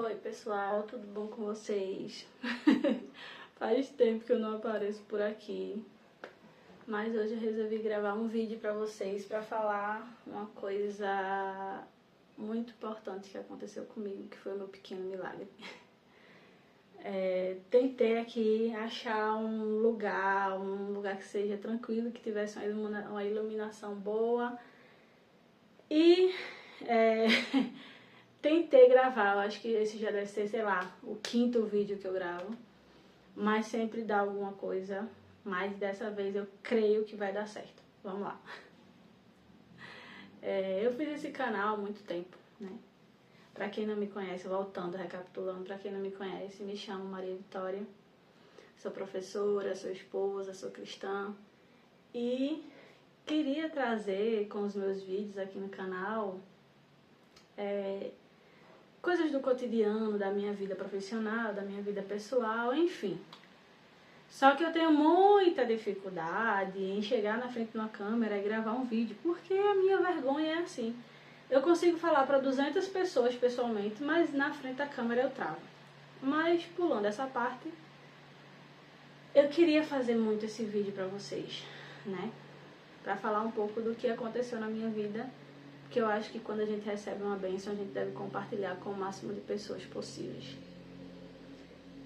Oi pessoal, tudo bom com vocês? Faz tempo que eu não apareço por aqui, mas hoje eu resolvi gravar um vídeo pra vocês pra falar uma coisa muito importante que aconteceu comigo, que foi o meu pequeno milagre. Tentei aqui achar um lugar que seja tranquilo, que tivesse uma iluminação boa e tentei gravar. Eu acho que esse já deve ser, sei lá, o 5º vídeo que eu gravo, mas sempre dá alguma coisa, mas dessa vez eu creio que vai dar certo. Vamos lá. Eu fiz esse canal há muito tempo, né? Pra quem não me conhece, voltando, recapitulando, pra quem não me conhece, me chamo Maria Vitória, sou professora, sou esposa, sou cristã e queria trazer com os meus vídeos aqui no canal coisas do cotidiano, da minha vida profissional, da minha vida pessoal, enfim. Só que eu tenho muita dificuldade em chegar na frente de uma câmera e gravar um vídeo, porque a minha vergonha é assim. Eu consigo falar para 200 pessoas pessoalmente, mas na frente da câmera eu travo. Mas pulando essa parte, eu queria fazer muito esse vídeo para vocês, né? Para falar um pouco do que aconteceu na minha vida, porque eu acho que quando a gente recebe uma bênção, a gente deve compartilhar com o máximo de pessoas possíveis.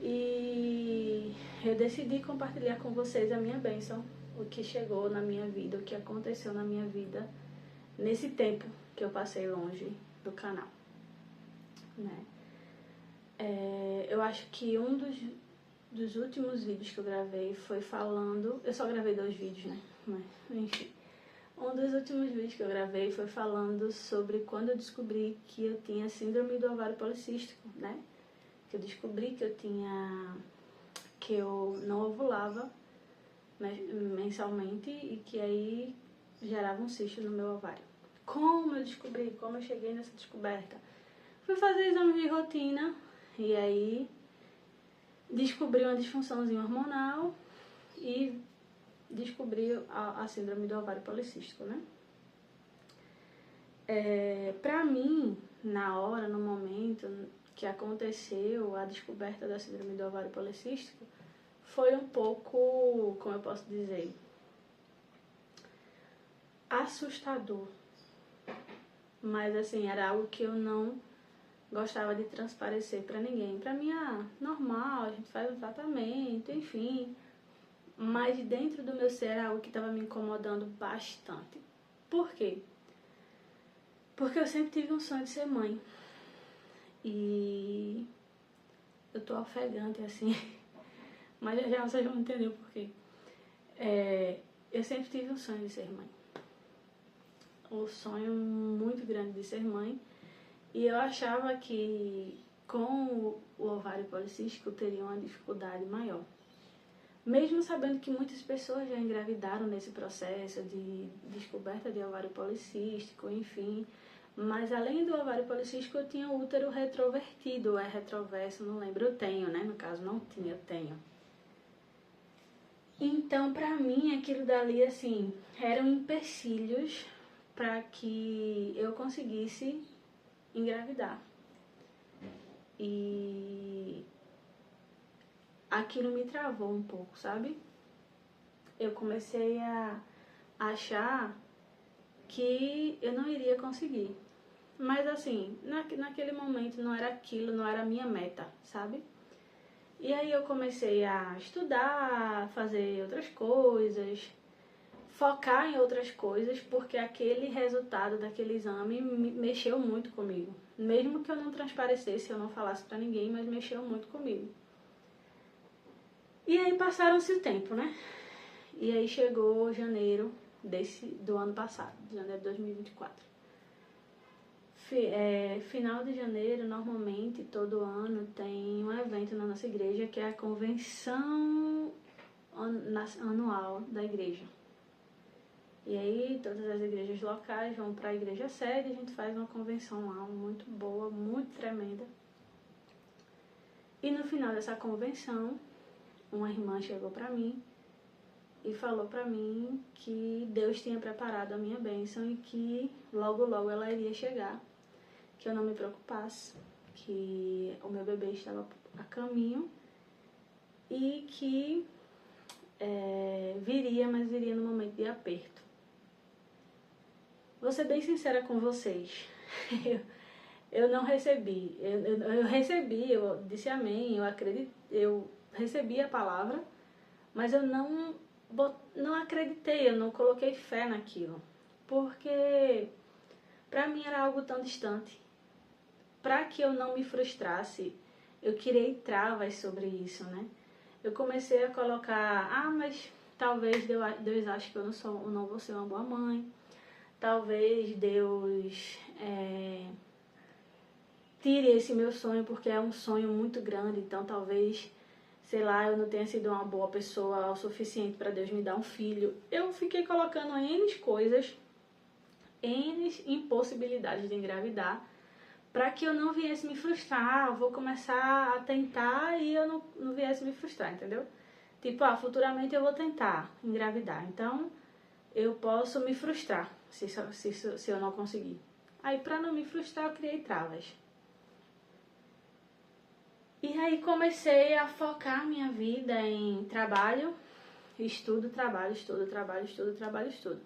E eu decidi compartilhar com vocês a minha bênção, o que chegou na minha vida, o que aconteceu na minha vida nesse tempo que eu passei longe do canal, né? Eu acho que um dos últimos vídeos que eu gravei foi falando... Eu só gravei 2 vídeos, né? Mas, enfim. Um dos últimos vídeos que eu gravei foi falando sobre quando eu descobri que eu tinha síndrome do ovário policístico, né? Que eu descobri que eu não ovulava mensalmente e que aí gerava um cisto no meu ovário. Como eu descobri? Como eu cheguei nessa descoberta? Fui fazer exames de rotina e aí descobri uma disfunçãozinha hormonal e descobri a síndrome do ovário policístico, né? Pra mim, na hora, no momento que aconteceu a descoberta da síndrome do ovário policístico, foi um pouco, como eu posso dizer, assustador. Mas assim, era algo que eu não gostava de transparecer pra ninguém. Pra mim, normal, a gente faz um tratamento, enfim. Mas dentro do meu ser era algo que estava me incomodando bastante. Por quê? Porque eu sempre tive um sonho de ser mãe. E eu tô ofegante assim, mas já vocês vão entender o porquê. Eu sempre tive um sonho de ser mãe. Um sonho muito grande de ser mãe. E eu achava que com o ovário policístico eu teria uma dificuldade maior. Mesmo sabendo que muitas pessoas já engravidaram nesse processo de descoberta de ovário policístico, enfim. Mas além do ovário policístico, eu tinha o útero retrovertido, retroverso, não lembro, eu tenho, né? No caso, não tinha, eu tenho. Então, pra mim, aquilo dali, assim, eram empecilhos para que eu conseguisse engravidar. E aquilo me travou um pouco, sabe? Eu comecei a achar que eu não iria conseguir. Mas assim, naquele momento não era aquilo, não era a minha meta, sabe? E aí eu comecei a estudar, fazer outras coisas, focar em outras coisas, porque aquele resultado daquele exame mexeu muito comigo. Mesmo que eu não transparecesse, eu não falasse pra ninguém, mas mexeu muito comigo. E aí passaram-se o tempo, né? E aí chegou janeiro do ano passado, janeiro de 2024. Final de janeiro, normalmente, todo ano, tem um evento na nossa igreja, que é a convenção anual da igreja. E aí, todas as igrejas locais vão para a igreja sede e a gente faz uma convenção lá, muito boa, muito tremenda. E no final dessa convenção, uma irmã chegou para mim e falou para mim que Deus tinha preparado a minha bênção e que logo, logo ela iria chegar. Que eu não me preocupasse, que o meu bebê estava a caminho e que viria, mas viria no momento de aperto. Vou ser bem sincera com vocês. Eu não recebi. Eu recebi, eu disse amém, eu acredito, eu recebi a palavra, mas eu não acreditei, eu não coloquei fé naquilo. Porque para mim era algo tão distante. Para que eu não me frustrasse, eu criei travas sobre isso, né? Eu comecei a colocar, mas talvez Deus ache que eu não vou ser uma boa mãe. Talvez Deus tire esse meu sonho porque é um sonho muito grande. Então talvez, sei lá, eu não tenha sido uma boa pessoa o suficiente para Deus me dar um filho. Eu fiquei colocando N coisas, N impossibilidades de engravidar, para que eu não viesse me frustrar. Eu vou começar a tentar e eu não viesse me frustrar, entendeu? Tipo, futuramente eu vou tentar engravidar, então eu posso me frustrar se eu não conseguir. Aí, para não me frustrar, eu criei travas. E aí comecei a focar minha vida em trabalho, estudo, trabalho, estudo, trabalho, estudo, trabalho, estudo.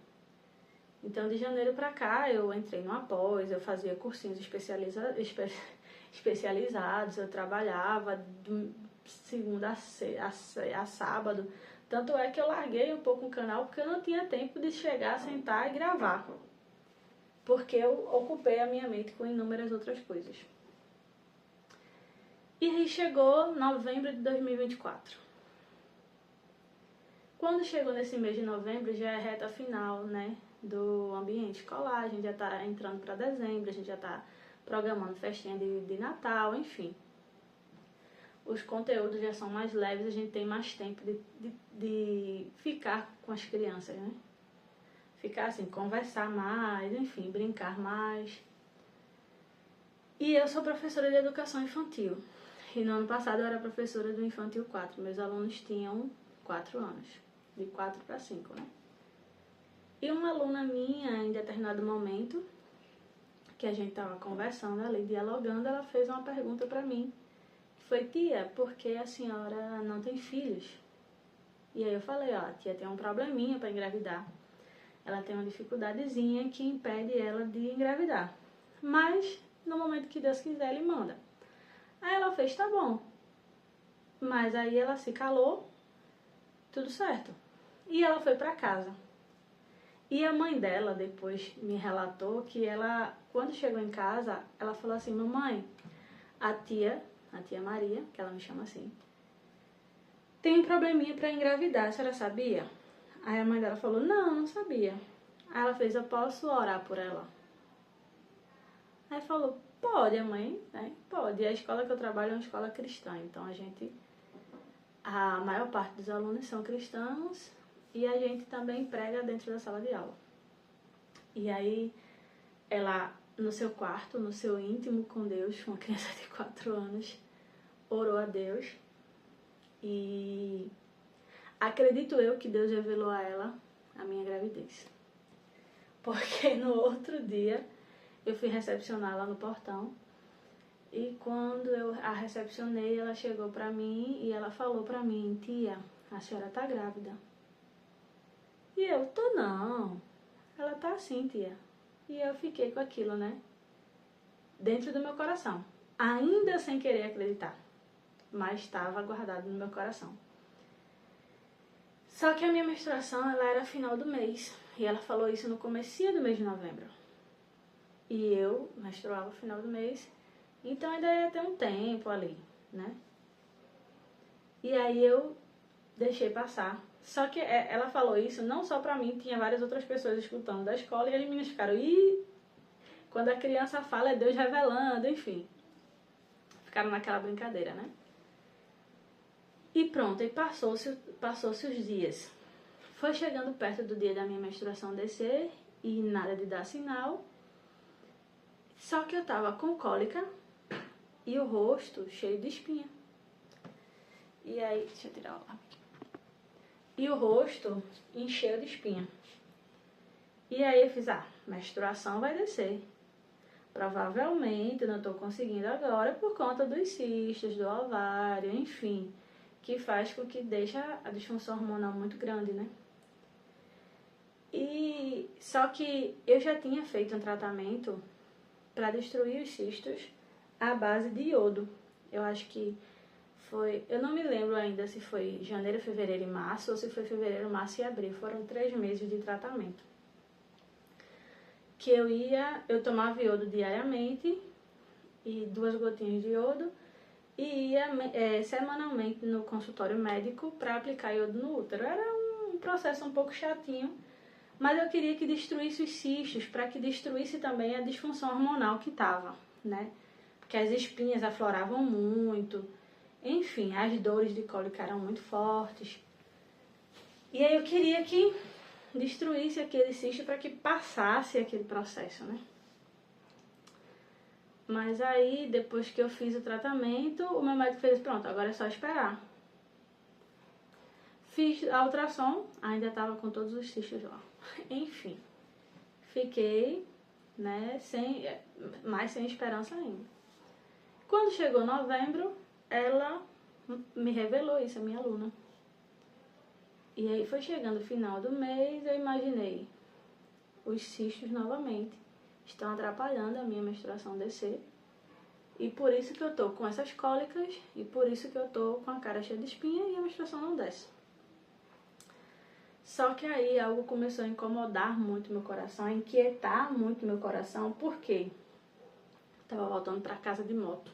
Então, de janeiro para cá, eu entrei numa pós, eu fazia cursinhos especializados, eu trabalhava de segunda a sábado. Tanto é que eu larguei um pouco o canal porque eu não tinha tempo de chegar, sentar e gravar. Porque eu ocupei a minha mente com inúmeras outras coisas. E aí chegou novembro de 2024. Quando chegou nesse mês de novembro, já é reta final, né, do ambiente escolar, a gente já está entrando para dezembro, a gente já está programando festinha de Natal, enfim. Os conteúdos já são mais leves, a gente tem mais tempo de ficar com as crianças, né? Ficar assim, conversar mais, enfim, brincar mais. E eu sou professora de educação infantil. E no ano passado eu era professora do Infantil 4. Meus alunos tinham 4 anos. De 4 para 5, né? E uma aluna minha, em determinado momento, que a gente estava conversando ali, dialogando, ela fez uma pergunta para mim. Foi: tia, por que a senhora não tem filhos? E aí eu falei: a tia tem um probleminha para engravidar. Ela tem uma dificuldadezinha que impede ela de engravidar. Mas, no momento que Deus quiser, Ele manda. Aí ela fez: tá bom. Mas aí ela se calou, tudo certo. E ela foi para casa. E a mãe dela depois me relatou que ela, quando chegou em casa, ela falou assim: mamãe, a tia Maria, que ela me chama assim, tem um probleminha para engravidar, a senhora sabia? Aí a mãe dela falou: não sabia. Aí ela fez: eu posso orar por ela? Aí falou: pode, a mãe, né? Pode. E a escola que eu trabalho é uma escola cristã, então a maior parte dos alunos são cristãos e a gente também prega dentro da sala de aula. E aí ela, no seu quarto, no seu íntimo com Deus, uma criança de 4 anos, orou a Deus e acredito eu que Deus revelou a ela a minha gravidez. Porque no outro dia eu fui recepcioná-la no portão e quando eu a recepcionei, ela chegou pra mim e ela falou pra mim: tia, a senhora tá grávida. E eu: tô não. Ela tá assim, tia. E eu fiquei com aquilo, né, dentro do meu coração, ainda sem querer acreditar, mas estava guardado no meu coração. Só que a minha menstruação, ela era final do mês, e ela falou isso no comecinho do mês de novembro. E eu menstruava no final do mês, então ainda ia ter um tempo ali, né? E aí eu deixei passar. Só que ela falou isso não só pra mim, tinha várias outras pessoas escutando da escola, e as meninas ficaram: ih, quando a criança fala é Deus revelando, enfim. Ficaram naquela brincadeira, né? E pronto, e passou-se os dias. Foi chegando perto do dia da minha menstruação descer e nada de dar sinal. Só que eu tava com cólica e o rosto cheio de espinha. E aí, deixa eu tirar o lápis. E o rosto encheu de espinha. E aí eu fiz: menstruação vai descer. Provavelmente eu não estou conseguindo agora por conta dos cistos, do ovário, enfim, que faz com que deixe a disfunção hormonal muito grande, né? E só que eu já tinha feito um tratamento para destruir os cistos à base de iodo. Eu acho que foi, eu não me lembro ainda se foi janeiro, fevereiro e março ou se foi fevereiro, março e abril. Foram 3 meses de tratamento. Que eu tomava iodo diariamente e 2 gotinhas de iodo e ia semanalmente no consultório médico para aplicar iodo no útero. Era um processo um pouco chatinho, mas eu queria que destruísse os cistos, para que destruísse também a disfunção hormonal que estava, né? Porque as espinhas afloravam muito, enfim, as dores de cólica eram muito fortes. E aí eu queria que destruísse aquele cisto para que passasse aquele processo, né? Mas aí, depois que eu fiz o tratamento, o meu médico fez, pronto, agora é só esperar. Fiz a ultrassom, ainda estava com todos os cistos lá. Enfim, fiquei, né, mais sem esperança ainda. Quando chegou novembro, ela me revelou isso, a minha aluna. E aí foi chegando o final do mês, eu imaginei, os cistos novamente estão atrapalhando a minha menstruação descer. E por isso que eu tô com essas cólicas, e por isso que eu tô com a cara cheia de espinha e a menstruação não desce. Só que aí algo começou a incomodar muito meu coração, a inquietar muito meu coração, porque tava voltando para casa de moto.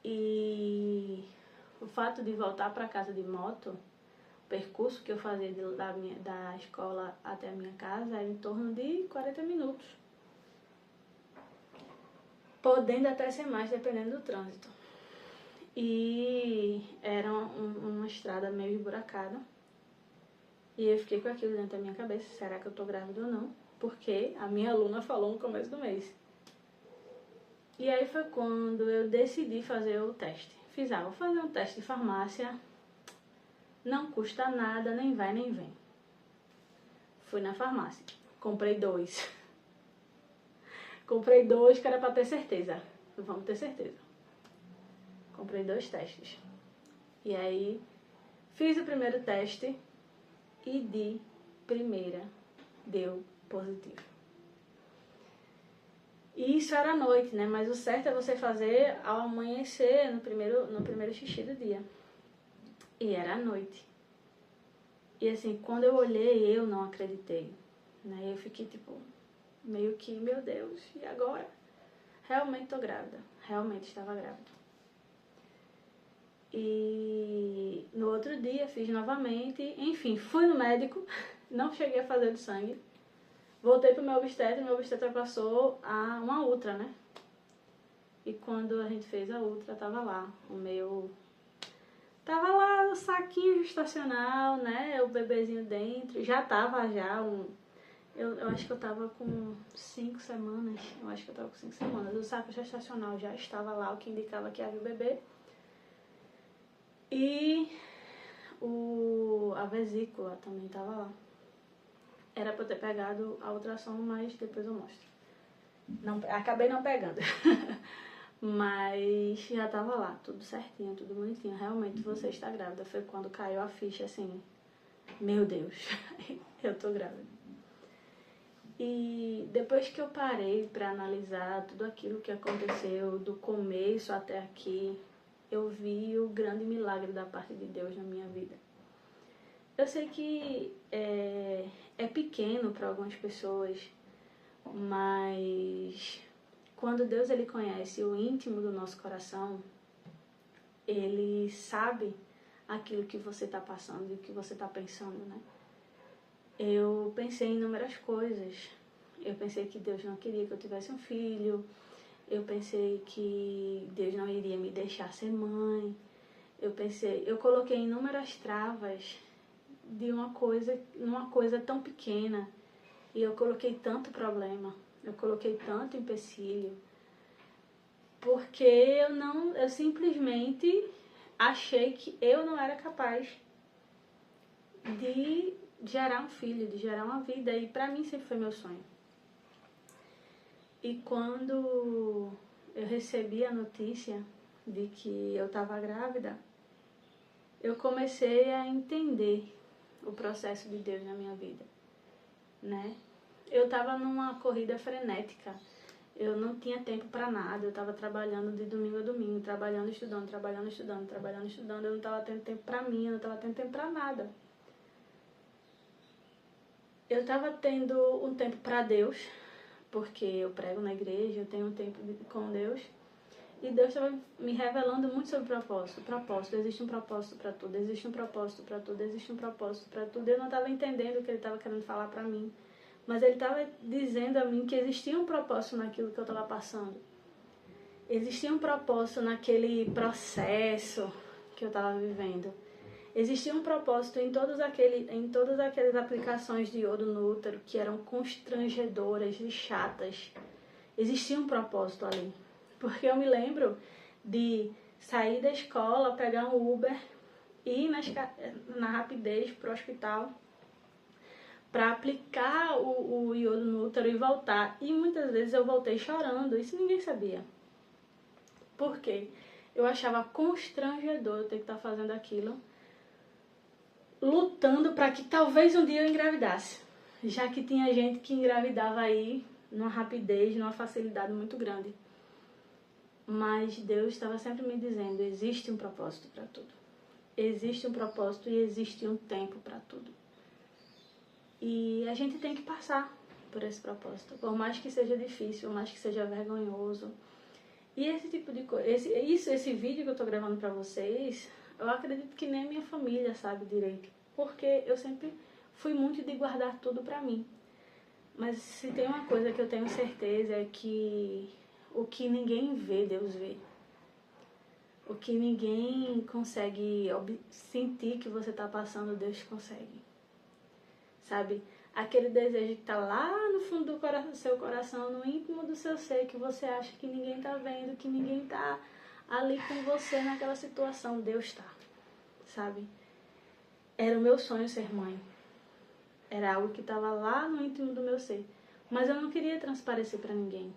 E o fato de voltar para casa de moto, o percurso que eu fazia da escola até a minha casa era em torno de 40 minutos. Podendo até ser mais, dependendo do trânsito. E era uma estrada meio esburacada. E eu fiquei com aquilo dentro da minha cabeça, será que eu tô grávida ou não? Porque a minha aluna falou no começo do mês. E aí foi quando eu decidi fazer o teste. Vou fazer um teste de farmácia, não custa nada, nem vai nem vem. Fui na farmácia, comprei 2. Comprei 2 que era pra ter certeza. Vamos ter certeza. Comprei 2 testes. E aí, fiz o primeiro teste e de primeira deu positivo. E isso era à noite, né? Mas o certo é você fazer ao amanhecer, no primeiro xixi do dia. E era à noite. E assim, quando eu olhei, eu não acreditei. Né? Eu fiquei tipo, meio que, meu Deus, e agora? Realmente tô grávida. Realmente estava grávida. E no outro dia fiz novamente. Enfim, fui no médico. Não cheguei a fazer de sangue. Voltei pro meu obstetra passou uma ultra, né? E quando a gente fez a ultra, tava lá tava lá o saquinho gestacional, né? O bebezinho dentro. Já tava eu acho que eu tava com 5 semanas. O saco gestacional já estava lá, o que indicava que havia o bebê. E a vesícula também tava lá. Era pra eu ter pegado a ultrassom, mas depois eu mostro. Acabei não pegando. Mas já tava lá, tudo certinho, tudo bonitinho. Realmente você está grávida. Foi quando caiu a ficha assim, meu Deus, eu tô grávida. E depois que eu parei pra analisar tudo aquilo que aconteceu, do começo até aqui, eu vi o grande milagre da parte de Deus na minha vida. Eu sei que é pequeno para algumas pessoas, mas quando Deus ele conhece o íntimo do nosso coração, ele sabe aquilo que você está passando e o que você está pensando, né? Eu pensei em inúmeras coisas. Eu pensei que Deus não queria que eu tivesse um filho. Eu pensei que Deus não iria me deixar ser mãe. Eu coloquei inúmeras travas de uma coisa tão pequena. E eu coloquei tanto problema, eu coloquei tanto empecilho, porque eu simplesmente achei que eu não era capaz de gerar um filho, de gerar uma vida, e pra mim sempre foi meu sonho. E quando eu recebi a notícia de que eu estava grávida, eu comecei a entender o processo de Deus na minha vida, né? Eu estava numa corrida frenética, eu não tinha tempo para nada, eu estava trabalhando de domingo a domingo, trabalhando, estudando, trabalhando, estudando, trabalhando, estudando, eu não estava tendo tempo para mim, eu não estava tendo tempo para nada. Eu estava tendo um tempo para Deus, porque eu prego na igreja, eu tenho um tempo com Deus, e Deus estava me revelando muito sobre propósito. Propósito, existe um propósito para tudo, existe um propósito para tudo, existe um propósito para tudo. Eu não estava entendendo o que Ele estava querendo falar para mim, mas Ele estava dizendo a mim que existia um propósito naquilo que eu estava passando. Existia um propósito naquele processo que eu estava vivendo. Existia um propósito em todas aquelas aplicações de iodo no útero que eram constrangedoras e chatas. Existia um propósito ali. Porque eu me lembro de sair da escola, pegar um Uber, ir na rapidez para o hospital para aplicar o iodo no útero e voltar. E muitas vezes eu voltei chorando, isso ninguém sabia. Por quê? Eu achava constrangedor eu ter que estar fazendo aquilo, lutando para que talvez um dia eu engravidasse. Já que tinha gente que engravidava aí numa rapidez, numa facilidade muito grande. Mas Deus estava sempre me dizendo, existe um propósito para tudo. Existe um propósito e existe um tempo para tudo. E a gente tem que passar por esse propósito, por mais que seja difícil, por mais que seja vergonhoso. E esse tipo de coisa, esse vídeo que eu tô gravando pra vocês, eu acredito que nem a minha família sabe direito. Porque eu sempre fui muito de guardar tudo pra mim. Mas se tem uma coisa que eu tenho certeza é que o que ninguém vê, Deus vê. O que ninguém consegue sentir que você tá passando, Deus consegue. Sabe? Aquele desejo que tá lá no fundo do seu coração, no íntimo do seu ser, que você acha que ninguém tá vendo, que ninguém tá ali com você naquela situação, Deus tá, sabe? Era o meu sonho ser mãe. Era algo que estava lá no íntimo do meu ser. Mas eu não queria transparecer para ninguém.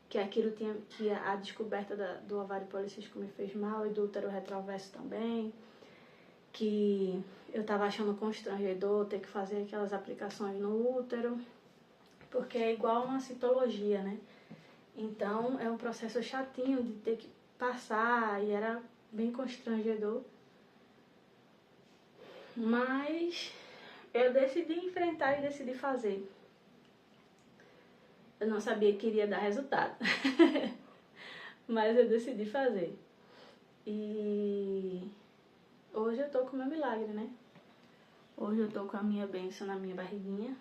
Que aquilo tinha, que a descoberta do ovário policístico me fez mal e do útero retroverso também. Que eu estava achando constrangedor ter que fazer aquelas aplicações no útero. Porque é igual uma citologia, né? Então é um processo chatinho de ter que passar e era bem constrangedor. Mas eu decidi enfrentar e decidi fazer. Eu não sabia que iria dar resultado. Mas eu decidi fazer. E hoje eu tô com o meu milagre, né? Hoje eu tô com a minha bênção na minha barriguinha.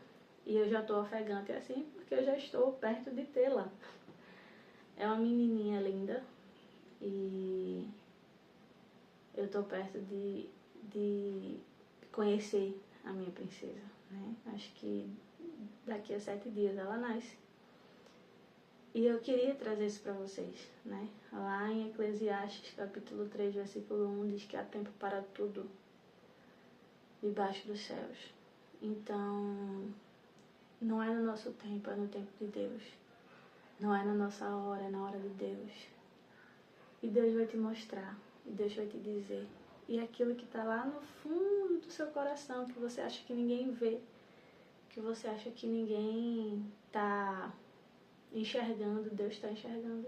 E eu já tô ofegante assim porque eu já estou perto de tê-la. É uma menininha linda. E eu tô perto de conhecer a minha princesa, né? Acho que daqui a 7 dias ela nasce. E eu queria trazer isso para vocês, né? Lá em Eclesiastes, capítulo 3, versículo 1, diz que há tempo para tudo debaixo dos céus. Então, não é no nosso tempo, é no tempo de Deus. Não é na nossa hora, é na hora de Deus. E Deus vai te mostrar, e Deus vai te dizer. E aquilo que está lá no fundo do seu coração, que você acha que ninguém vê, que você acha que ninguém está enxergando, Deus está enxergando.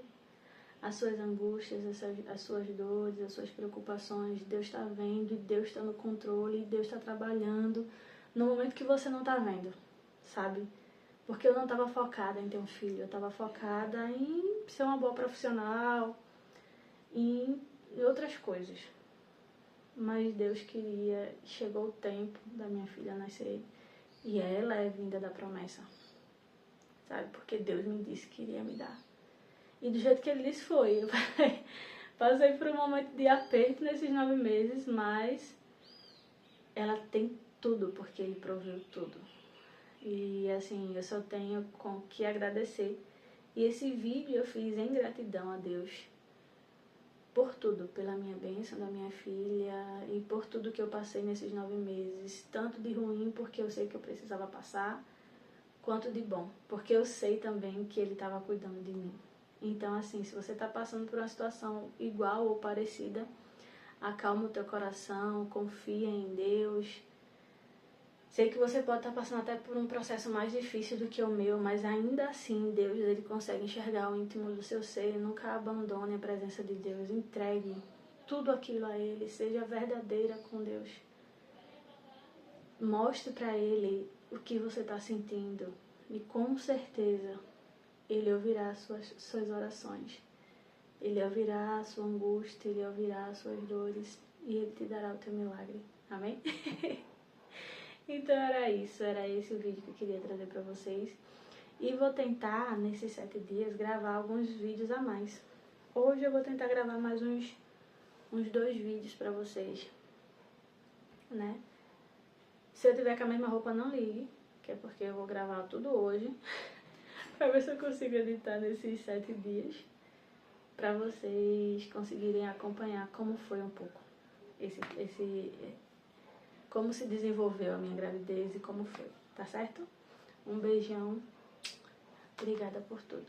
As suas angústias, as suas dores, as suas preocupações, Deus está vendo, e Deus está no controle, e Deus está trabalhando no momento que você não está vendo, sabe? Porque eu não estava focada em ter um filho, eu estava focada em ser uma boa profissional, em outras coisas. Mas Deus queria, chegou o tempo da minha filha nascer, e ela é vinda da promessa, sabe? Porque Deus me disse que iria me dar. E do jeito que Ele disse foi. Eu passei por um momento de aperto nesses 9 meses, mas ela tem tudo, porque Ele proveu tudo. E assim, eu só tenho com que agradecer. E esse vídeo eu fiz em gratidão a Deus por tudo, pela minha bênção da minha filha e por tudo que eu passei nesses 9 meses, tanto de ruim, porque eu sei que eu precisava passar, quanto de bom, porque eu sei também que Ele estava cuidando de mim. Então, assim, se você está passando por uma situação igual ou parecida, acalma o teu coração, confia em Deus. Sei que você pode estar passando até por um processo mais difícil do que o meu, mas ainda assim Deus, Ele consegue enxergar o íntimo do seu ser. Nunca abandone a presença de Deus. Entregue tudo aquilo a Ele. Seja verdadeira com Deus. Mostre para Ele o que você está sentindo. E com certeza Ele ouvirá as suas orações. Ele ouvirá a sua angústia, Ele ouvirá as suas dores e Ele te dará o teu milagre. Amém? Então era isso, era esse o vídeo que eu queria trazer para vocês. E vou tentar, nesses 7 dias, gravar alguns vídeos a mais. Hoje eu vou tentar gravar mais uns 2 vídeos para vocês, né? Se eu tiver com a mesma roupa, não ligue, que é porque eu vou gravar tudo hoje, para ver se eu consigo editar nesses 7 dias. Para vocês conseguirem acompanhar como foi um pouco como se desenvolveu a minha gravidez e como foi, tá certo? Um beijão, obrigada por tudo.